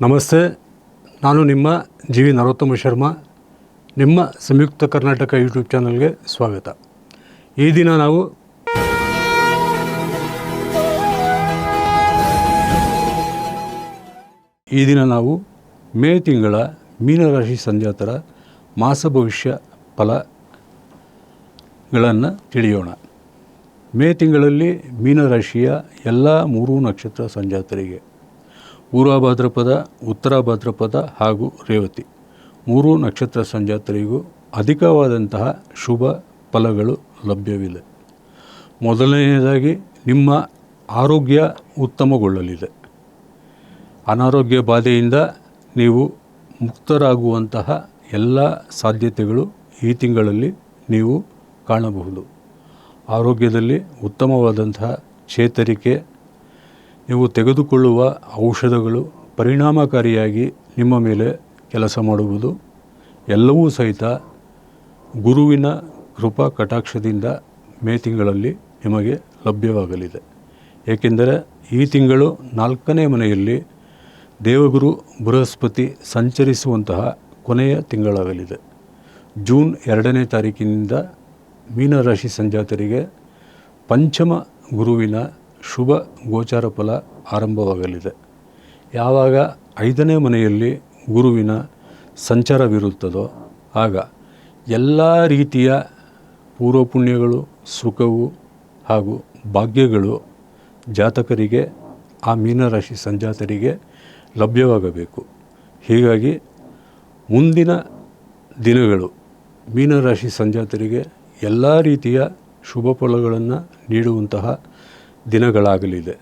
ನಮಸ್ತೆ, ನಾನು ನಿಮ್ಮ ಜಿ ವಿ ನರೋತ್ತಮ ಶರ್ಮಾ. ನಿಮ್ಮ ಸಂಯುಕ್ತ ಕರ್ನಾಟಕ ಯೂಟ್ಯೂಬ್ ಚಾನಲ್ಗೆ ಸ್ವಾಗತ. ಈ ದಿನ ನಾವು ಮೇ ತಿಂಗಳ ಮೀನರಾಶಿ ಸಂಜಾತರ ಮಾಸ ಭವಿಷ್ಯ ಫಲಗಳನ್ನು ತಿಳಿಯೋಣ. ಮೇ ತಿಂಗಳಲ್ಲಿ ಮೀನರಾಶಿಯ ಎಲ್ಲ 3 ನಕ್ಷತ್ರ ಸಂಜಾತರಿಗೆ ಪೂರ್ವ ಭಾದ್ರಪದ, ಉತ್ತರ ಭಾದ್ರಪದ ಹಾಗೂ ರೇವತಿ 3 ನಕ್ಷತ್ರ ಸಂಜಾತರಿಗೂ ಅಧಿಕವಾದಂತಹ ಶುಭ ಫಲಗಳು ಲಭ್ಯವಿದೆ. ಮೊದಲನೆಯದಾಗಿ ನಿಮ್ಮ ಆರೋಗ್ಯ ಉತ್ತಮಗೊಳ್ಳಲಿದೆ. ಅನಾರೋಗ್ಯ ಬಾಧೆಯಿಂದ ನೀವು ಮುಕ್ತರಾಗುವಂತಹ ಎಲ್ಲ ಸಾಧ್ಯತೆಗಳು ಈ ತಿಂಗಳಲ್ಲಿ ನೀವು ಕಾಣಬಹುದು. ಆರೋಗ್ಯದಲ್ಲಿ ಉತ್ತಮವಾದಂತಹ ಚೇತರಿಕೆ, ನೀವು ತೆಗೆದುಕೊಳ್ಳುವ ಔಷಧಗಳು ಪರಿಣಾಮಕಾರಿಯಾಗಿ ನಿಮ್ಮ ಮೇಲೆ ಕೆಲಸ ಮಾಡುವುದು ಎಲ್ಲವೂ ಸಹಿತ ಗುರುವಿನ ಕೃಪಾ ಕಟಾಕ್ಷದಿಂದ ಮೇ ತಿಂಗಳಲ್ಲಿ ನಿಮಗೆ ಲಭ್ಯವಾಗಲಿದೆ. ಏಕೆಂದರೆ ಈ ತಿಂಗಳು 4ನೇ ಮನೆಯಲ್ಲಿ ದೇವಗುರು ಬೃಹಸ್ಪತಿ ಸಂಚರಿಸುವಂತಹ ಕೊನೆಯ ತಿಂಗಳಾಗಲಿದೆ. ಜೂನ್ 2ನೇ ತಾರೀಕಿನಿಂದ ಮೀನರಾಶಿ ಸಂಜಾತರಿಗೆ ಪಂಚಮ ಗುರುವಿನ ಶುಭ ಗೋಚಾರ ಫಲ ಆರಂಭವಾಗಲಿದೆ. ಯಾವಾಗ 5ನೇ ಮನೆಯಲ್ಲಿ ಗುರುವಿನ ಸಂಚಾರವಿರುತ್ತದೋ ಆಗ ಎಲ್ಲ ರೀತಿಯ ಪೂರ್ವಪುಣ್ಯಗಳು, ಸುಖವು ಹಾಗೂ ಭಾಗ್ಯಗಳು ಜಾತಕರಿಗೆ, ಆ ಮೀನರಾಶಿ ಸಂಜಾತರಿಗೆ ಲಭ್ಯವಾಗಬೇಕು. ಹೀಗಾಗಿ ಮುಂದಿನ ದಿನಗಳು ಮೀನರಾಶಿ ಸಂಜಾತರಿಗೆ ಎಲ್ಲ ರೀತಿಯ ಶುಭ ಫಲಗಳನ್ನು ನೀಡುವಂತಹ ದಿನಗಳಾಗಲಿದೆ.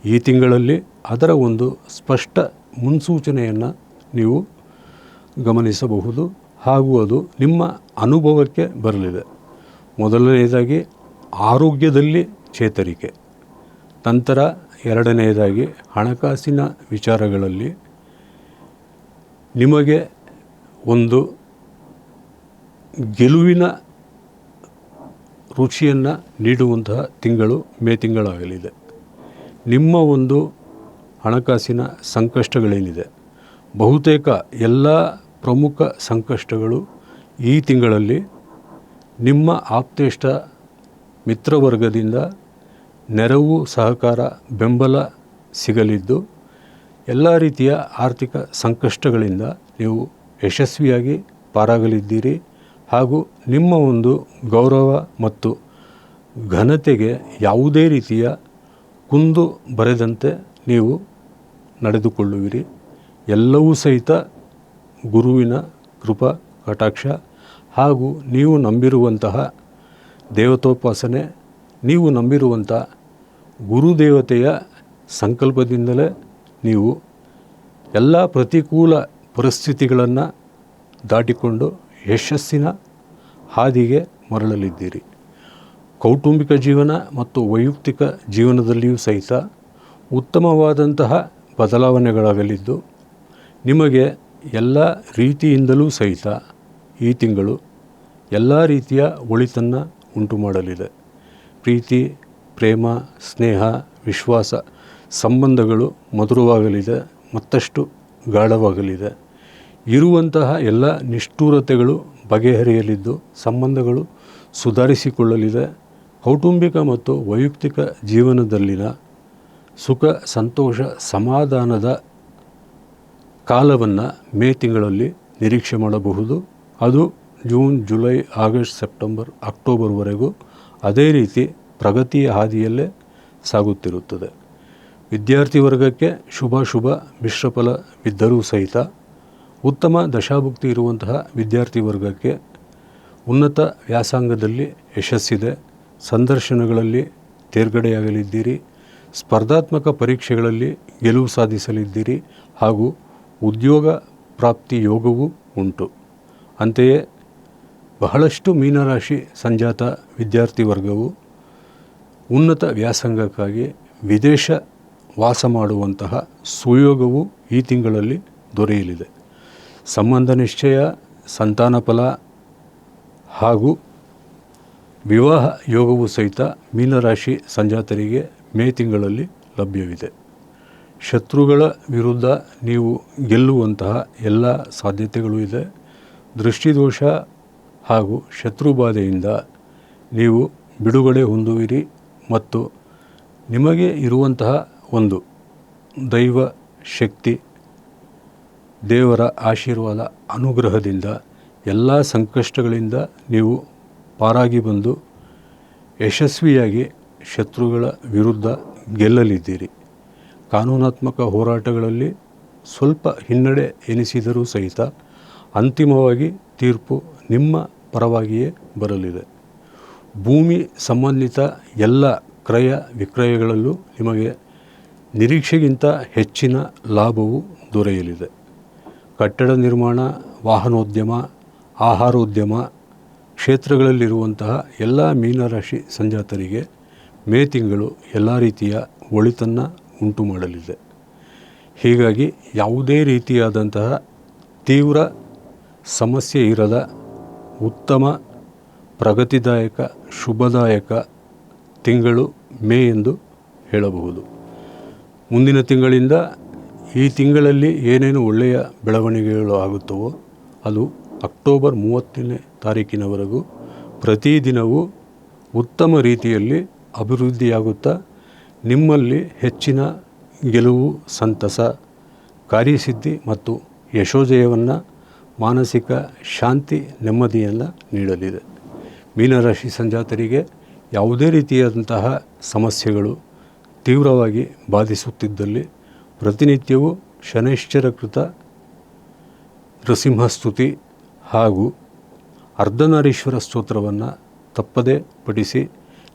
ಈ ತಿಂಗಳಲ್ಲಿ ಅದರ ಒಂದು ಸ್ಪಷ್ಟ ಮುನ್ಸೂಚನೆಯನ್ನು ನೀವು ಗಮನಿಸಬಹುದು ಹಾಗೂ ಅದು ನಿಮ್ಮ ಅನುಭವಕ್ಕೆ ಬರಲಿದೆ. ಮೊದಲನೆಯದಾಗಿ ಆರೋಗ್ಯದಲ್ಲಿ ಚೇತರಿಕೆ, ನಂತರ 2ನೇದಾಗಿ ಹಣಕಾಸಿನ ವಿಚಾರಗಳಲ್ಲಿ ನಿಮಗೆ ಒಂದು ಗೆಲುವಿನ ರುಚಿಯನ್ನು ನೀಡುವಂತಹ ತಿಂಗಳು ಮೇ ತಿಂಗಳಾಗಲಿದೆ. ನಿಮ್ಮ ಒಂದು ಹಣಕಾಸಿನ ಸಂಕಷ್ಟಗಳೇನಿದೆ, ಬಹುತೇಕ ಎಲ್ಲ ಪ್ರಮುಖ ಸಂಕಷ್ಟಗಳು ಈ ತಿಂಗಳಲ್ಲಿ ನಿಮ್ಮ ಆಪ್ತೇಷ್ಟ ಮಿತ್ರವರ್ಗದಿಂದ ನೆರವು, ಸಹಕಾರ, ಬೆಂಬಲ ಸಿಗಲಿದ್ದು ಎಲ್ಲ ರೀತಿಯ ಆರ್ಥಿಕ ಸಂಕಷ್ಟಗಳಿಂದ ನೀವು ಯಶಸ್ವಿಯಾಗಿ ಪಾರಾಗಲಿದ್ದೀರಿ ಹಾಗೂ ನಿಮ್ಮ ಒಂದು ಗೌರವ ಮತ್ತು ಘನತೆಗೆ ಯಾವುದೇ ರೀತಿಯ ಕುಂದು ಬರದಂತೆ ನೀವು ನಡೆದುಕೊಳ್ಳುವಿರಿ. ಎಲ್ಲವೂ ಸಹಿತ ಗುರುವಿನ ಕೃಪಾ ಕಟಾಕ್ಷ ಹಾಗೂ ನೀವು ನಂಬಿರುವಂತಹ ದೇವತೋಪಾಸನೆ, ನೀವು ನಂಬಿರುವಂಥ ಗುರುದೇವತೆಯ ಸಂಕಲ್ಪದಿಂದಲೇ ನೀವು ಎಲ್ಲ ಪ್ರತಿಕೂಲ ಪರಿಸ್ಥಿತಿಗಳನ್ನು ದಾಟಿಕೊಂಡು ಯಶಸ್ಸಿನ ಹಾದಿಗೆ ಮರಳಲಿದ್ದೀರಿ. ಕೌಟುಂಬಿಕ ಜೀವನ ಮತ್ತು ವೈಯಕ್ತಿಕ ಜೀವನದಲ್ಲಿಯೂ ಸಹಿತ ಉತ್ತಮವಾದಂತಹ ಬದಲಾವಣೆಗಳಾಗಲಿದ್ದು ನಿಮಗೆ ಎಲ್ಲ ರೀತಿಯಿಂದಲೂ ಸಹಿತ ಈ ತಿಂಗಳು ಎಲ್ಲ ರೀತಿಯ ಒಳಿತನ್ನು ಉಂಟು ಮಾಡಲಿದೆ. ಪ್ರೀತಿ, ಪ್ರೇಮ, ಸ್ನೇಹ, ವಿಶ್ವಾಸ ಸಂಬಂಧಗಳು ಮಧುರವಾಗಲಿದೆ, ಮತ್ತಷ್ಟು ಗಾಢವಾಗಲಿದೆ. ಇರುವಂತಹ ಎಲ್ಲ ನಿಷ್ಠೂರತೆಗಳು ಬಗೆಹರಿಯಲಿದ್ದು ಸಂಬಂಧಗಳು ಸುಧಾರಿಸಿಕೊಳ್ಳಲಿದೆ. ಕೌಟುಂಬಿಕ ಮತ್ತು ವೈಯಕ್ತಿಕ ಜೀವನದಲ್ಲಿನ ಸುಖ, ಸಂತೋಷ, ಸಮಾಧಾನದ ಕಾಲವನ್ನು ಮೇ ತಿಂಗಳಲ್ಲಿ ನಿರೀಕ್ಷೆ ಮಾಡಬಹುದು. ಅದು ಜೂನ್, ಜುಲೈ, ಆಗಸ್ಟ್, ಸೆಪ್ಟೆಂಬರ್, ಅಕ್ಟೋಬರ್ವರೆಗೂ ಅದೇ ರೀತಿ ಪ್ರಗತಿಯ ಹಾದಿಯಲ್ಲೇ ಸಾಗುತ್ತಿರುತ್ತದೆ. ವಿದ್ಯಾರ್ಥಿ ವರ್ಗಕ್ಕೆ ಶುಭ ಮಿಶ್ರಫಲವಿದ್ದರೂ ಸಹಿತ ಉತ್ತಮ ದಶಾಭುಕ್ತಿ ಇರುವಂತಹ ವಿದ್ಯಾರ್ಥಿ ವರ್ಗಕ್ಕೆ ಉನ್ನತ ವ್ಯಾಸಂಗದಲ್ಲಿ ಯಶಸ್ಸಿದೆ. ಸಂದರ್ಶನಗಳಲ್ಲಿ ತೇರ್ಗಡೆಯಾಗಲಿದ್ದೀರಿ. ಸ್ಪರ್ಧಾತ್ಮಕ ಪರೀಕ್ಷೆಗಳಲ್ಲಿ ಗೆಲುವು ಸಾಧಿಸಲಿದ್ದೀರಿ ಹಾಗೂ ಉದ್ಯೋಗ ಪ್ರಾಪ್ತಿ ಯೋಗವೂ ಉಂಟು. ಅಂತೆಯೇ ಬಹಳಷ್ಟು ಮೀನರಾಶಿ ಸಂಜಾತ ವಿದ್ಯಾರ್ಥಿ ವರ್ಗವು ಉನ್ನತ ವ್ಯಾಸಂಗಕ್ಕಾಗಿ ವಿದೇಶ ವಾಸ ಮಾಡುವಂತಹ ಸುಯೋಗವು ಈ ತಿಂಗಳಲ್ಲಿ ದೊರೆಯಲಿದೆ. ಸಂಬಂಧ ನಿಶ್ಚಯ, ಸಂತಾನ ಫಲ ಹಾಗೂ ವಿವಾಹ ಯೋಗವೂ ಸಹಿತ ಮೀನರಾಶಿ ಸಂಜಾತರಿಗೆ ಮೇ ತಿಂಗಳಲ್ಲಿ ಲಭ್ಯವಿದೆ. ಶತ್ರುಗಳ ವಿರುದ್ಧ ನೀವು ಗೆಲ್ಲುವಂತಹ ಎಲ್ಲ ಸಾಧ್ಯತೆಗಳು ಇದೆ. ದೃಷ್ಟಿದೋಷ ಹಾಗೂ ಶತ್ರುಬಾಧೆಯಿಂದ ನೀವು ಬಿಡುಗಡೆ ಹೊಂದುವಿರಿ ಮತ್ತು ನಿಮಗೆ ಇರುವಂತಹ ಒಂದು ದೈವ ಶಕ್ತಿ, ದೇವರ ಆಶೀರ್ವಾದ, ಅನುಗ್ರಹದಿಂದ ಎಲ್ಲ ಸಂಕಷ್ಟಗಳಿಂದ ನೀವು ಪಾರಾಗಿ ಬಂದು ಯಶಸ್ವಿಯಾಗಿ ಶತ್ರುಗಳ ವಿರುದ್ಧ ಗೆಲ್ಲಲಿದ್ದೀರಿ. ಕಾನೂನಾತ್ಮಕ ಹೋರಾಟಗಳಲ್ಲಿ ಸ್ವಲ್ಪ ಹಿನ್ನಡೆ ಎನಿಸಿದರೂ ಸಹಿತ ಅಂತಿಮವಾಗಿ ತೀರ್ಪು ನಿಮ್ಮ ಪರವಾಗಿಯೇ ಬರಲಿದೆ. ಭೂಮಿ ಸಂಬಂಧಿತ ಎಲ್ಲ ಕ್ರಯ ವಿಕ್ರಯಗಳಲ್ಲೂ ನಿಮಗೆ ನಿರೀಕ್ಷೆಗಿಂತ ಹೆಚ್ಚಿನ ಲಾಭವು ದೊರೆಯಲಿದೆ. ಕಟ್ಟಡ ನಿರ್ಮಾಣ, ವಾಹನೋದ್ಯಮ, ಆಹಾರೋದ್ಯಮ ಕ್ಷೇತ್ರಗಳಲ್ಲಿರುವಂತಹ ಎಲ್ಲ ಮೀನರಾಶಿ ಸಂಜಾತರಿಗೆ ಮೇ ತಿಂಗಳು ಎಲ್ಲ ರೀತಿಯ ಒಳಿತನ್ನು ಉಂಟು ಮಾಡಲಿದೆ. ಹೀಗಾಗಿ ಯಾವುದೇ ರೀತಿಯಾದಂತಹ ತೀವ್ರ ಸಮಸ್ಯೆ ಇರದ ಉತ್ತಮ, ಪ್ರಗತಿದಾಯಕ, ಶುಭದಾಯಕ ತಿಂಗಳು ಮೇ ಎಂದು ಹೇಳಬಹುದು. ಮುಂದಿನ ತಿಂಗಳಿಂದ ಈ ತಿಂಗಳಲ್ಲಿ ಏನೇನು ಒಳ್ಳೆಯ ಬೆಳವಣಿಗೆಗಳು ಆಗುತ್ತವೋ ಅದು ಅಕ್ಟೋಬರ್ 30ನೇ ತಾರೀಕಿನವರೆಗೂ ಪ್ರತಿದಿನವೂ ಉತ್ತಮ ರೀತಿಯಲ್ಲಿ ಅಭಿವೃದ್ಧಿಯಾಗುತ್ತಾ ನಿಮ್ಮಲ್ಲಿ ಹೆಚ್ಚಿನ ಗೆಲುವು, ಸಂತಸ, ಕಾರ್ಯಸಿದ್ಧಿ ಮತ್ತು ಯಶೋಜಯವನ್ನು, ಮಾನಸಿಕ ಶಾಂತಿ, ನೆಮ್ಮದಿಯನ್ನು ನೀಡಲಿದೆ. ಮೀನರಾಶಿ ಸಂಜಾತರಿಗೆ ಯಾವುದೇ ರೀತಿಯಾದಂತಹ ಸಮಸ್ಯೆಗಳು ತೀವ್ರವಾಗಿ ಬಾಧಿಸುತ್ತಿದ್ದಲ್ಲಿ ಪ್ರತಿನಿತ್ಯವೂ ಶನೈಶ್ಚರ ಕೃತ ನೃಸಿಂಹಸ್ತುತಿ ಹಾಗೂ ಅರ್ಧನಾರೀಶ್ವರ ಸ್ತೋತ್ರವನ್ನು ತಪ್ಪದೇ ಪಠಿಸಿ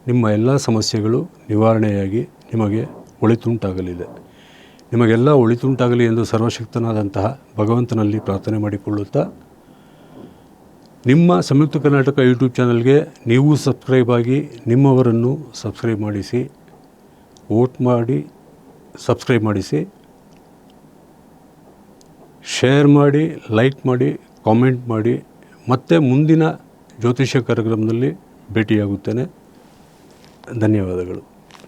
ನಿಮ್ಮ ಎಲ್ಲ ಸಮಸ್ಯೆಗಳು ನಿವಾರಣೆಯಾಗಿ ನಿಮಗೆ ಒಳಿತುಂಟಾಗಲಿದೆ. ನಿಮಗೆಲ್ಲ ಒಳಿತುಂಟಾಗಲಿ ಎಂದು ಸರ್ವಶಕ್ತನಾದಂತಹ ಭಗವಂತನಲ್ಲಿ ಪ್ರಾರ್ಥನೆ ಮಾಡಿಕೊಳ್ಳುತ್ತಾ, ನಿಮ್ಮ ಸಂಯುಕ್ತ ಕರ್ನಾಟಕ ಯೂಟ್ಯೂಬ್ ಚಾನಲ್ಗೆ ನೀವು ಸಬ್ಸ್ಕ್ರೈಬ್ ಆಗಿ ನಿಮ್ಮವರನ್ನು ಸಬ್ಸ್ಕ್ರೈಬ್ ಮಾಡಿಸಿ, ವೋಟ್ ಮಾಡಿ ಸಬ್ಸ್ಕ್ರೈಬ್ ಮಾಡಿಸಿ, ಶೇರ್ ಮಾಡಿ, ಲೈಕ್ ಮಾಡಿ, ಕಾಮೆಂಟ್ ಮಾಡಿ. ಮತ್ತೆ ಮುಂದಿನ ಜ್ಯೋತಿಷ್ಯ ಕಾರ್ಯಕ್ರಮದಲ್ಲಿ ಭೇಟಿಯಾಗುತ್ತೇನೆ. ಧನ್ಯವಾದಗಳು.